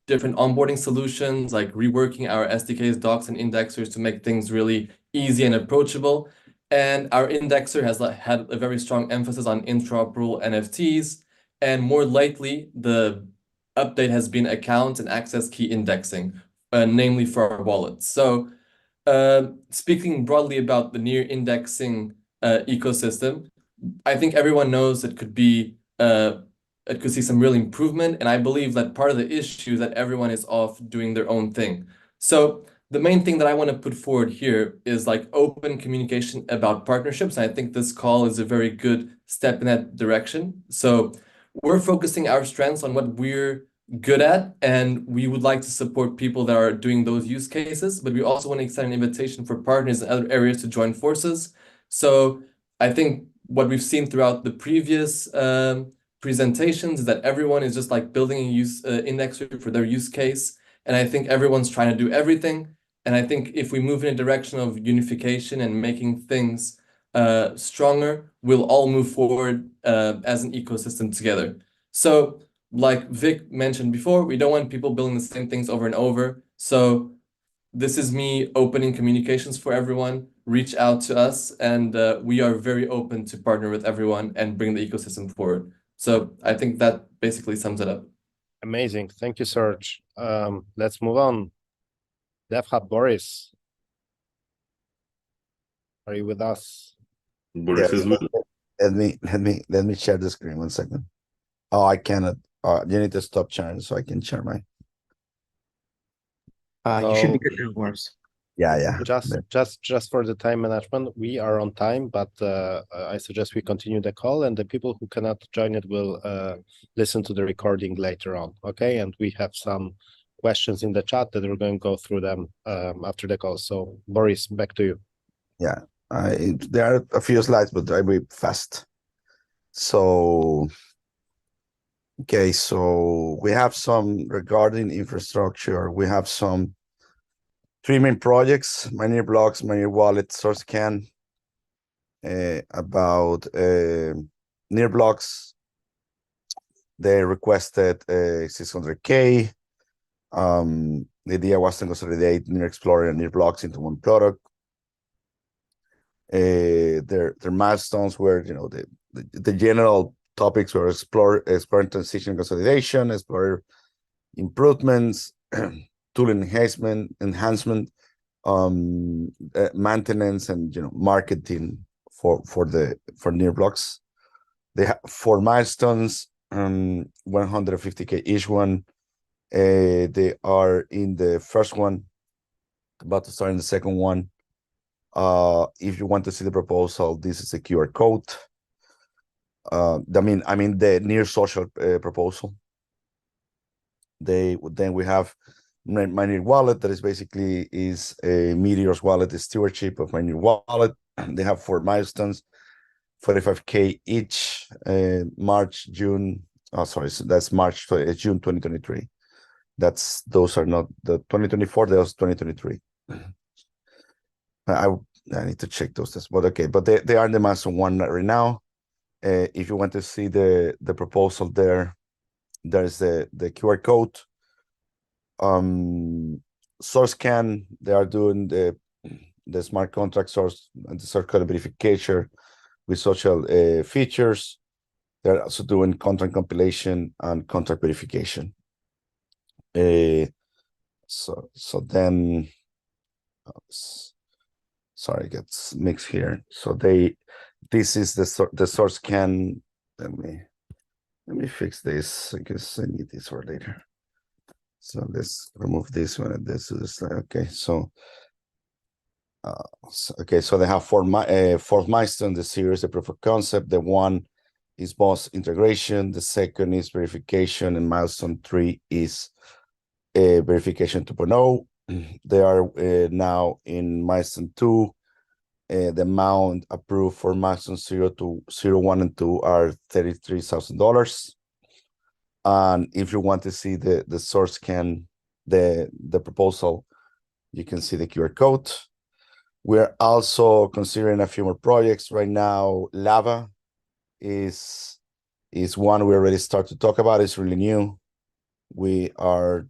different onboarding solutions, like reworking our SDKs, docs, and indexers to make things really easy and approachable. And our indexer has had a very strong emphasis on interoperable NFTs. And more lately, the update has been account and access key indexing, namely for our wallets. So speaking broadly about the NEAR indexing ecosystem, I think everyone knows it could be it could see some real improvement. And I believe that part of the issue is that everyone is off doing their own thing. So the main thing that I want to put forward here is like open communication about partnerships. And I think this call is a very good step in that direction. So we're focusing our strengths on what we're good at, and we would like to support people that are doing those use cases, but we also want to extend an invitation for partners in other areas to join forces. So I think what we've seen throughout the previous presentations is that everyone is just like building a indexer for their use case. And I think everyone's trying to do everything. And I think if we move in a direction of unification and making things stronger, we'll all move forward as an ecosystem together. So like Vic mentioned before, we don't want people building the same things over and over. So this is me opening communications for everyone. Reach out to us, and we are very open to partner with everyone and bring the ecosystem forward. So I think that basically sums it up. Amazing. Thank you, Serge. Let's move on. DevHub Boris. Are you with us? Boris is with us. Let me share the screen 1 second. Oh, I cannot. You need to stop sharing so I can share my. You should be good to Boris. Yeah. Just for the time management, we are on time, but I suggest we continue the call, and the people who cannot join it will listen to the recording later on. Okay, and we have some questions in the chat that we're going to go through them after the call. So Boris, back to you. Yeah, there are a few slides, but I'll be fast. So okay, so we have some regarding infrastructure. We have some 3 main projects: NEARBLOCKS, NEARWallet, SourceCan. About NEARBLOCKS, they requested 600K. The idea was to consolidate NEAR Explorer and NEARBLOCKS into one product. Their milestones were, the general topics were explore transition consolidation, explore improvements, tool enhancement, maintenance, and marketing for NEARBLOCKS. They have 4 milestones, 150K each one. They are in the first one, about to start in the second one. If you want to see the proposal, this is a QR code. I mean the NEAR social proposal. Then we have my wallet, that is basically a Meteor's wallet, the stewardship of my new wallet. They have 4 milestones, 45K each, March, June. Oh, sorry, so that's June 2023. Those are not the 2024, those 2023. I need to check those, but okay, but they are in the milestone 1 right now. If you want to see the proposal there's the QR code. SourceScan, they are doing the smart contract source and the source code verification with social features. They're also doing contract compilation and contract verification. So then, sorry, it gets mixed here. So this is the SourceScan. Let me fix this because I need this for later. So let's remove this one and this is okay. So they have 4 milestone. The series, the proof of concept. The 1 is boss integration. The 2nd is verification, and milestone 3 is verification 2.0. They are now in milestone 2. The amount approved for milestone 0, 1, and 2 are $33,000. And if you want to see the SourceScan, the proposal, you can see the QR code. We're also considering a few more projects right now. Lava is one we already started to talk about. It's really new. We are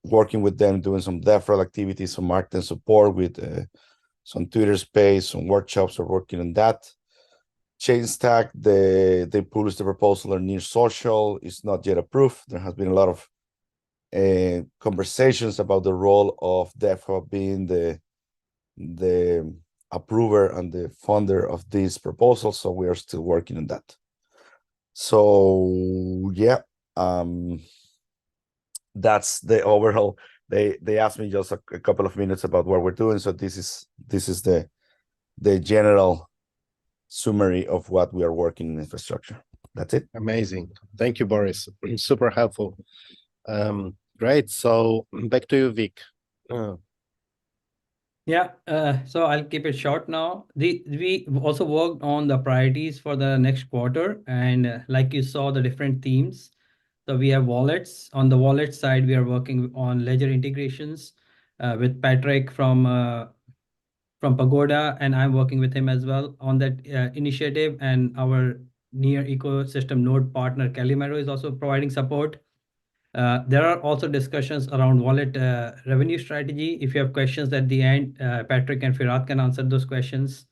working with them, doing some DevHub activities, some marketing support with some Twitter space, some workshops. Are working on that. ChainStack, they published the proposal on Near Social. It's not yet approved. There has been a lot of conversations about the role of DevHub being the approver and the funder of this proposal. So we are still working on that. So yeah, that's the overall. They asked me just a couple of minutes about what we're doing. So this is the general summary of what we are working in infrastructure. That's it. Amazing. Thank you, Boris. Super helpful. Great. So back to you, Vic. Yeah, so I'll keep it short now. We also worked on the priorities for the next quarter, and like you saw, the different themes. So we have wallets. On the wallet side, we are working on ledger integrations with Patrick from Pagoda, and I'm working with him as well on that initiative. And our near ecosystem node partner Calimero is also providing support. There are also discussions around wallet revenue strategy. If you have questions at the end, Patrick and Firat can answer those questions.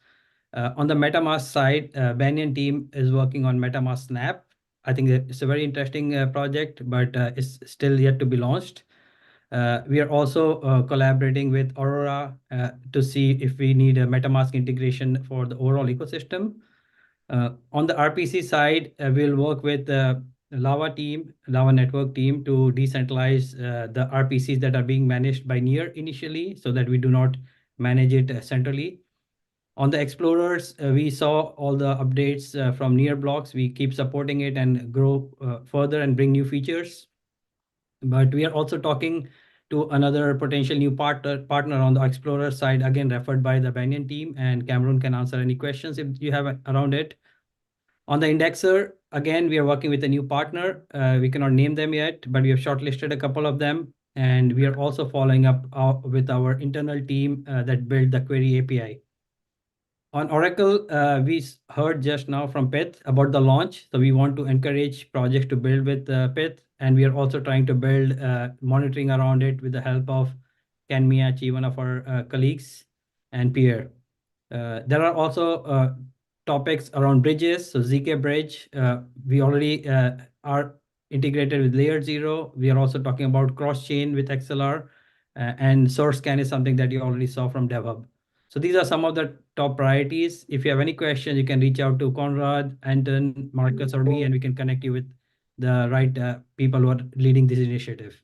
On the MetaMask side, Banyan team is working on MetaMask Snap. I think it's a very interesting project, but it's still yet to be launched. We are also collaborating with Aurora to see if we need a MetaMask integration for the overall ecosystem. On the RPC side, we'll work with the Lava network team to decentralize the RPCs that are being managed by Near initially, so that we do not manage it centrally. On the explorers, we saw all the updates from NEARBLOCKS. We keep supporting it and grow further and bring new features. But we are also talking to another potential new partner on the explorer side, again referred by the Banyan team, and Cameron can answer any questions if you have around it. On the indexer, again, we are working with a new partner. We cannot name them yet, but we have shortlisted a couple of them. And we are also following up with our internal team that built the query API. On Oracle, we heard just now from Pyth about the launch. So we want to encourage projects to build with Pyth. And we are also trying to build monitoring around it with the help of Ken Miyachi, one of our colleagues, and Pierre. There are also topics around bridges. So ZK Bridge, we already are integrated with Layer 0. We are also talking about cross-chain with XLR. And SourceScan is something that you already saw from DevHub. So these are some of the top priorities. If you have any questions, you can reach out to Conrad, Anton, Marcus, or me, and we can connect you with the right people who are leading this initiative.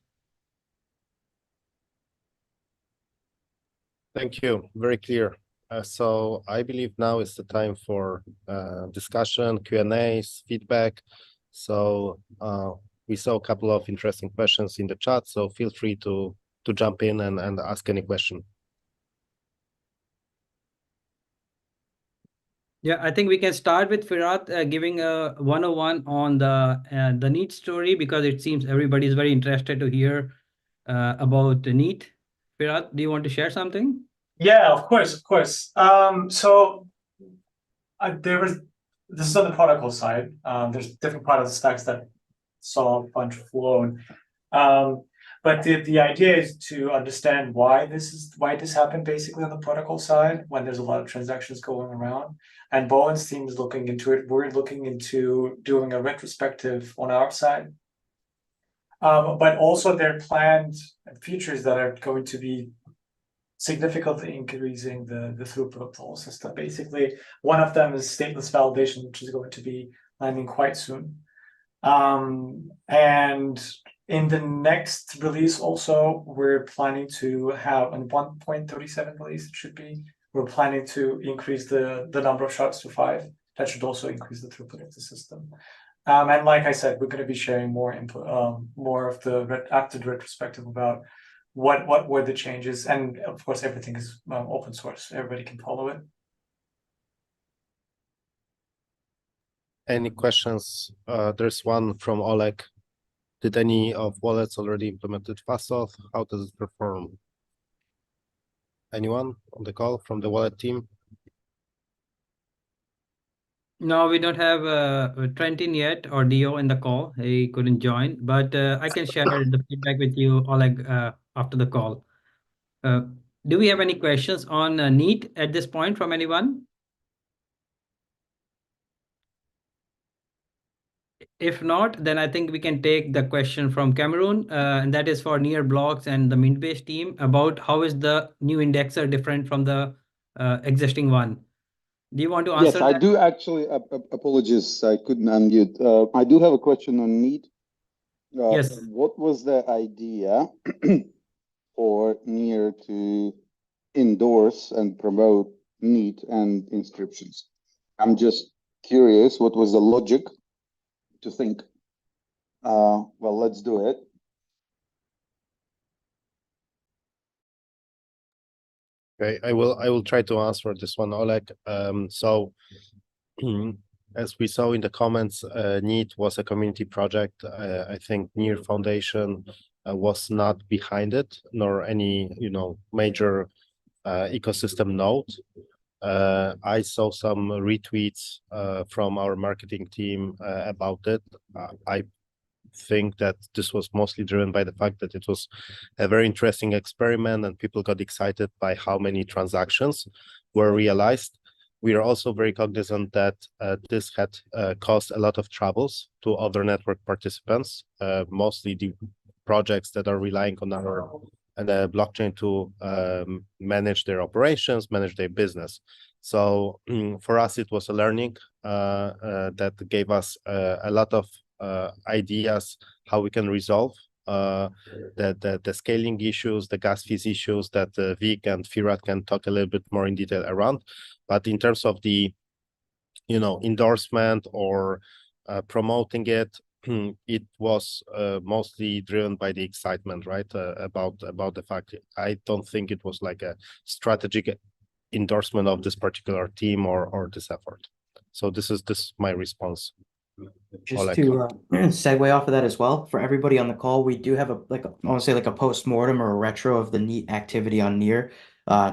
Thank you. Very clear. So I believe now is the time for discussion, Q&As, feedback. So we saw a couple of interesting questions in the chat, so feel free to jump in and ask any question. Yeah, I think we can start with Firat giving a 101 on the NEAT story, because it seems everybody is very interested to hear about the NEAT. Firat, do you want to share something? Yeah, of course, of course. So this is on the protocol side. There's different part of the stacks that saw a bunch of flown. But the idea is to understand why this happened basically on the protocol side when there's a lot of transactions going around. And Bowen's team is looking into it. We're looking into doing a retrospective on our side. But also there are planned features that are going to be significantly increasing the throughput of the whole system. Basically, one of them is stateless validation, which is going to be landing quite soon. And in the next release also, we're planning to have on 1.37 release, it should be, we're planning to increase the number of shards to 5. That should also increase the throughput of the system. And like I said, we're going to be sharing more input, more of the after the retrospective about what were the changes, and of course everything is open source. Everybody can follow it. Any questions? There's one from Oleg. Did any of wallets already implemented FastAuth? How does it perform? Anyone on the call from the wallet team? No, we don't have Trentin yet, or Dio in the call. He couldn't join, but I can share the feedback with you, Oleg, after the call. Do we have any questions on NEAT at this point from anyone? If not, then I think we can take the question from Cameroon, and that is for NEARBLOCKS and the Mintbase team about how is the new indexer different from the existing one. Do you want to answer? Yes, I do actually. Apologies, I couldn't unmute. I do have a question on NEAT. Yes. What was the idea for NEAR to endorse and promote NEAT and inscriptions? I'm just curious, what was the logic to think, well, let's do it? Okay, I will try to answer this one, Oleg. So as we saw in the comments, NEAT was a community project. I think NEAR Foundation was not behind it, nor any major ecosystem node. I saw some retweets from our marketing team about it. I think that this was mostly driven by the fact that it was a very interesting experiment and people got excited by how many transactions were realized. We are also very cognizant that this had caused a lot of troubles to other network participants, mostly the projects that are relying on our blockchain to manage their operations, manage their business. So for us, it was a learning that gave us a lot of ideas how we can resolve the scaling issues, the gas fees issues that Vic and Firat can talk a little bit more in detail around. But in terms of the endorsement or promoting it, it was mostly driven by the excitement, right? About the fact. I don't think it was like a strategic endorsement of this particular team or this effort. So this is my response. Just to segue off of that as well, for everybody on the call, we do have I want to say like a post-mortem or a retro of the NEAT activity on NEAR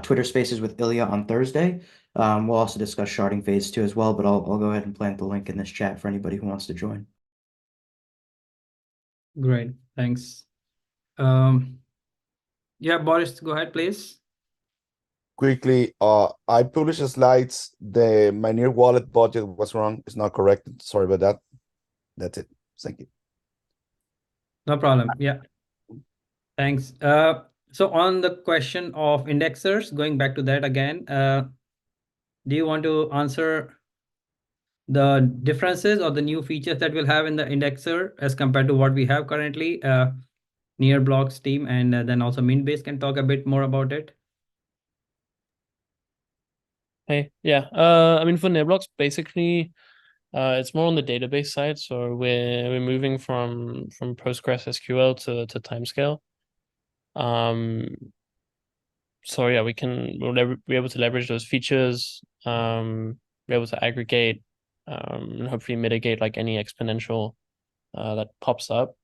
Twitter Spaces with Ilya on Thursday. We'll also discuss sharding phase 2 as well, but I'll go ahead and plant the link in this chat for anybody who wants to join. Great, thanks. Yeah, Boris, go ahead, please. Quickly, I published slides. My NEAR wallet budget was wrong. It's not correct. Sorry about that. That's it. Thank you. No problem. Yeah. Thanks. So on the question of indexers, going back to that again, do you want to answer the differences or the new features that we'll have in the indexer as compared to what we have currently? NEARBLOCKS team and then also Mintbase can talk a bit more about it. Hey, yeah. I mean, for NEARBLOCKS, basically, It's more on the database side. So we're moving from Postgres SQL to timescale. So yeah, we'll be able to leverage those features, be able to aggregate, and hopefully mitigate like any exponential that pops up.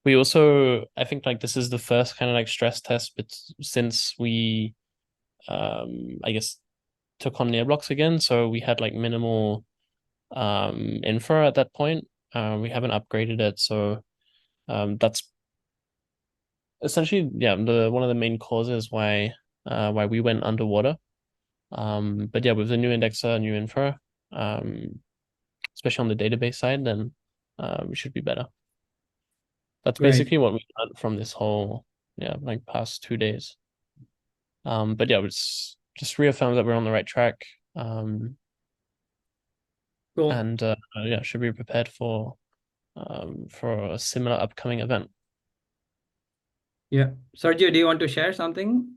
We also, I think like this is the first kind of like stress test, but since we, I guess, took on NEARBLOCKS again, so we had like minimal infra at that point. We haven't upgraded it, so that's essentially one of the main causes why we went underwater. But yeah, with the new indexer, new infra, especially on the database side, then we should be better. That's Great. basically what we learned from this whole like past 2 days. But yeah, it's just reaffirms that we're on the right track. Cool. And yeah, should be prepared for a similar upcoming event. Yeah. Sergio, do you want to share something?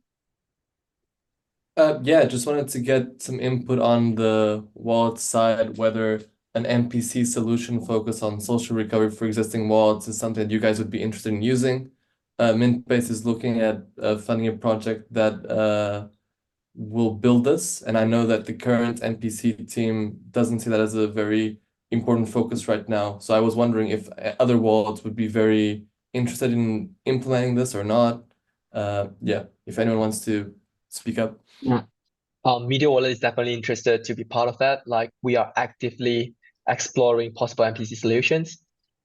Yeah, just wanted to get some input on the wallet side, whether an MPC solution focused on social recovery for existing wallets is something that you guys would be interested in using. Mintbase is looking at funding a project that will build this, and I know that the current MPC team doesn't see that as a very important focus right now. So I was wondering if other wallets would be very interested in implementing this or not. Yeah, if anyone wants to speak up. Yeah. Meteor Wallet is definitely interested to be part of that. Like we are actively exploring possible MPC solutions.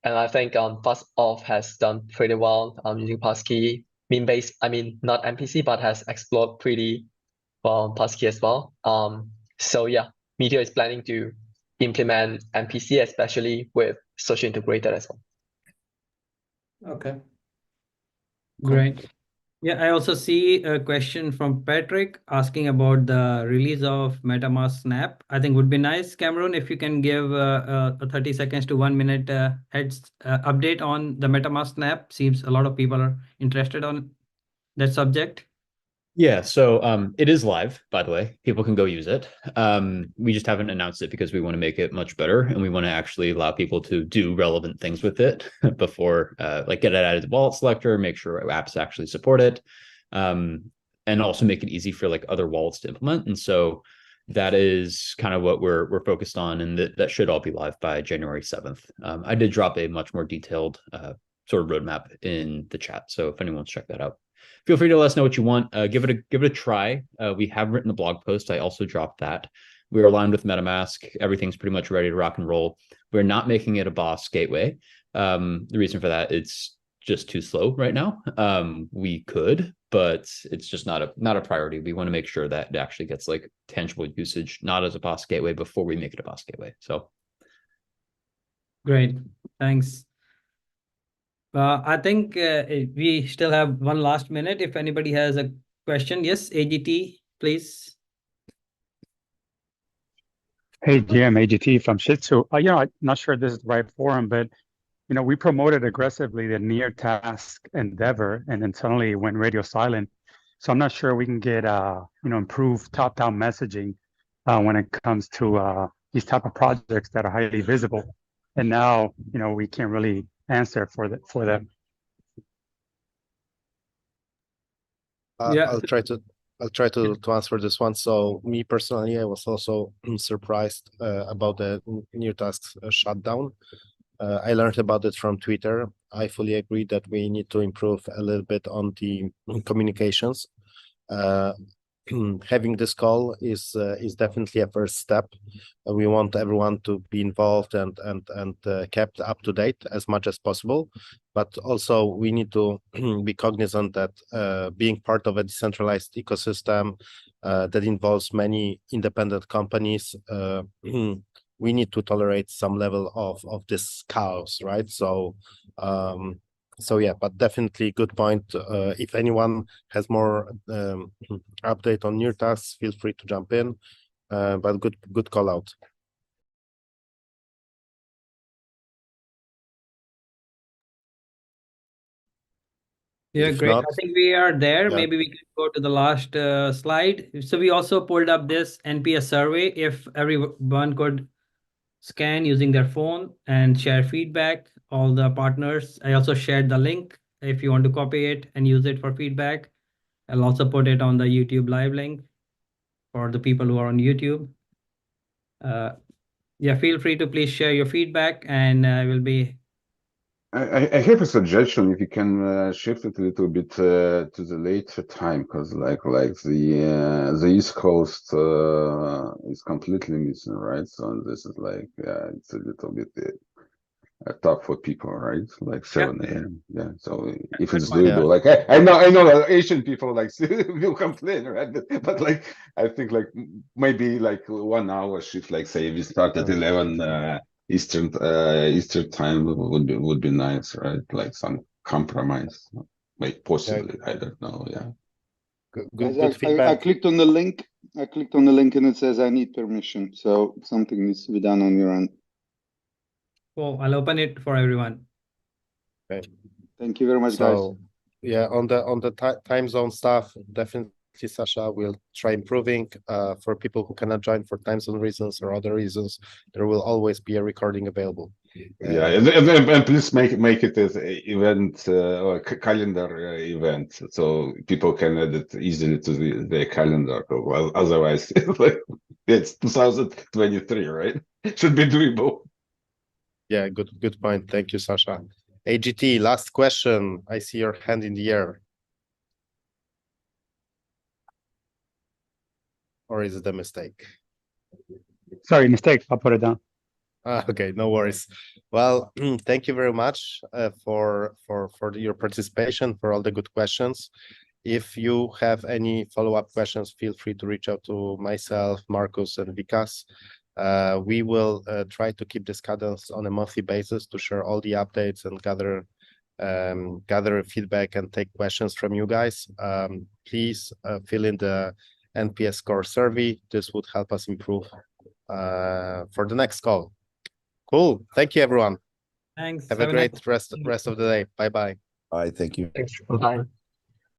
And I think Fast Off has done pretty well using passkey. Mintbase, I mean not MPC, but has explored pretty well passkey as well. So yeah, Meteor is planning to implement MPC, especially with social integrated as well. Okay. Great. Yeah, I also see a question from Patrick asking about the release of MetaMask Snap. I think would be nice, Cameron, if you can give a 30 seconds to 1 minute update on the MetaMask Snap. Seems a lot of people are interested on that subject. Yeah, so it is live, by the way. People can go use it. We just haven't announced it because we want to make it much better, and we want to actually allow people to do relevant things with it before, like get it out of the wallet selector, make sure apps actually support it, and also make it easy for like other wallets to implement. And so that is kind of what we're focused on, and that should all be live by January 7th. I did drop a much more detailed sort of roadmap in the chat, so if anyone wants to check that out, feel free to let us know what you want. Give it a try. We have written a blog post. I also dropped that. We're aligned with MetaMask. Everything's pretty much ready to rock and roll. We're not making it a boss gateway. The reason for that, it's just too slow right now. We could, but it's just not a priority. We want to make sure that it actually gets like tangible usage, not as a boss gateway, before we make it a boss gateway. So great, thanks. I think we still have one last minute. If anybody has a question, yes, AGT, please. Hey, GM, AGT from Shitsu. I'm not sure this is the right forum, but we promoted aggressively the near task endeavor, and then suddenly it went radio silent. So I'm not sure we can get improved top-down messaging when it comes to these type of projects that are highly visible. And now we can't really answer for them. Yeah. I'll try to answer this one. So me personally, I was also surprised about the near tasks shutdown. I learned about it from Twitter. I fully agree that we need to improve a little bit on the communications. Having this call is definitely a first step. We want everyone to be involved and kept up to date as much as possible. But also we need to be cognizant that being part of a decentralized ecosystem that involves many independent companies, we need to tolerate some level of this chaos, right? So yeah, but definitely good point. If anyone has more update on near tasks, feel free to jump in. But good call out. Yeah, If great. not, I think we are there. yeah. Maybe we can go to the last slide. So we also pulled up this NPS survey. If everyone could scan using their phone and share feedback. All the partners, I also shared the link if you want to copy it and use it for feedback. I'll also put it on the YouTube live link for the people who are on YouTube. Yeah, feel free to please share your feedback, and I will be. I have a suggestion if you can shift it a little bit to the later time, because the East Coast is completely missing, right? So this is it's a little bit tough for people, right? Like 7 a.m. Yeah. So if it's doable, like I know that Asian people will complain, right? But I think maybe 1 hour shift, say we start at 11 Eastern time would be nice, right? Like some compromise, possibly. I don't know. Yeah. Good feedback. I clicked on the link. And it says I need permission. So something needs to be done on your end. Cool. I'll open it for everyone. Okay. Thank you very much, guys. Yeah, on the time zone stuff, definitely Sasha will try improving. For people who cannot join for time zone reasons or other reasons, there will always be a recording available. Yeah, and please make it as an event or calendar event, so people can add it easily to their calendar. Well, otherwise, it's 2023, right? Should be doable. Yeah, good point. Thank you, Sasha. AGT, last question. I see your hand in the air. Or is it a mistake? Sorry, mistake. I'll put it down. Okay, no worries. Well, thank you very much for your participation, for all the good questions. If you have any follow-up questions, feel free to reach out to myself, Marcus, and Vikas. We will try to keep this cadence on a monthly basis to share all the updates and gather feedback and take questions from you guys. Please fill in the NPS score survey. This would help us improve for the next call. Cool. Thank you, everyone. Thanks. Have a great rest of the day. Bye-bye. Bye. Thank you. Thanks. Bye.